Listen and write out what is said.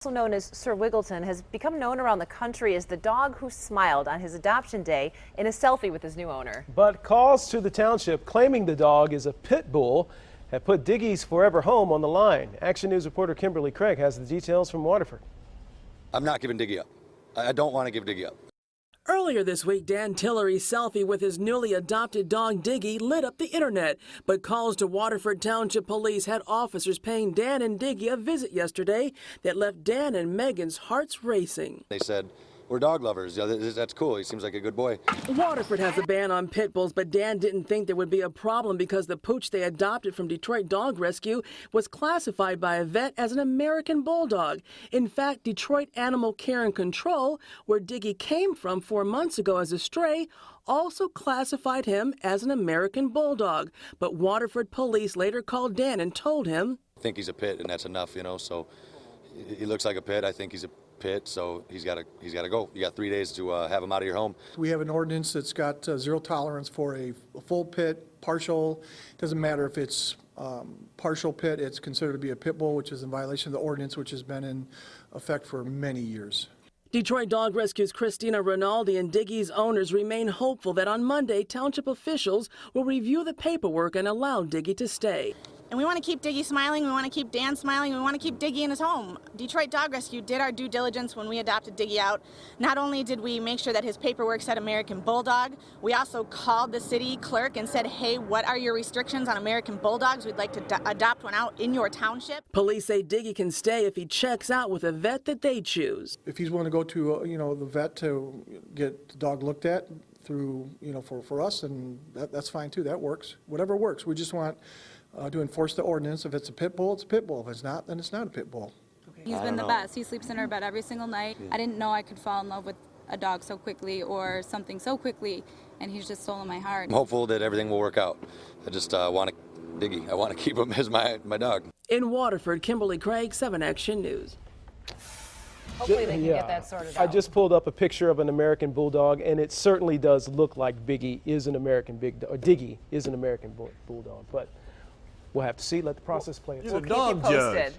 Also known as Sir Wiggleton, has become known around the country as the dog who smiled on his adoption day in a selfie with his new owner. But calls to the township claiming the dog is a pit bull have put Diggy's forever home on the line. Action News reporter Kimberly Craig has the details from Waterford. I'm not giving Diggy up. I don't want to give Diggy up. Earlier this week, Dan Tillery's selfie with his newly adopted dog Diggy lit up the internet, but calls to Waterford Township Police had officers paying Dan and Diggy a visit yesterday that left Dan and Megan's hearts racing. They said, we're dog lovers. Yeah, that's cool. He seems like a good boy. Waterford has a ban on pit bulls, but Dan didn't think there would be a problem because the pooch they adopted from Detroit Dog Rescue was classified by a vet as an American Bulldog. In fact, Detroit Animal Care and Control, where Diggy came from 4 months ago as a stray, also classified him as an American Bulldog. But Waterford police later called Dan and told him, I think he's a pit, and that's enough, you know. So he looks like a pit. I think he's a pit, so he's got to go. You got 3 days to have him out of your home. We have an ordinance that's got zero tolerance for a full pit, partial. Doesn't matter if it's partial pit. It's considered to be a pit bull, which is in violation of the ordinance, which has been in effect for many years. Detroit Dog Rescue's Christina Rinaldi and Diggy's owners remain hopeful that on Monday, township officials will review the paperwork and allow Diggy to stay. And we want to keep Diggy smiling, we want to keep Dan smiling, we want to keep Diggy in his home. Detroit Dog Rescue did our due diligence when we adopted Diggy out. Not only did we make sure that his paperwork said American Bulldog, we also called the city clerk and said, hey, what are your restrictions on American Bulldogs? We'd like to adopt one out in your township. Police say Diggy can stay if he checks out with a vet that they choose. If he's willing to go to the vet to get the dog looked at through for us, and that's fine too. That works. Whatever works. We just want to enforce the ordinance. If it's a pit bull, it's a pit bull. If it's not, then it's not a pit bull. He's been the best. He sleeps in our bed every single night. I didn't know I could fall in love with a dog so quickly or something so quickly, and he's just stolen my heart. I'm hopeful that everything will work out. I just want Diggy. I want to keep him as my dog. In Waterford, Kimberly Craig, 7 Action News. Hopefully they can get that sorted out. I just pulled up a picture of an American Bulldog, and it certainly does look like Diggy is an American Bulldog, but we'll have to see. Let the process play itself. We'll keep you posted.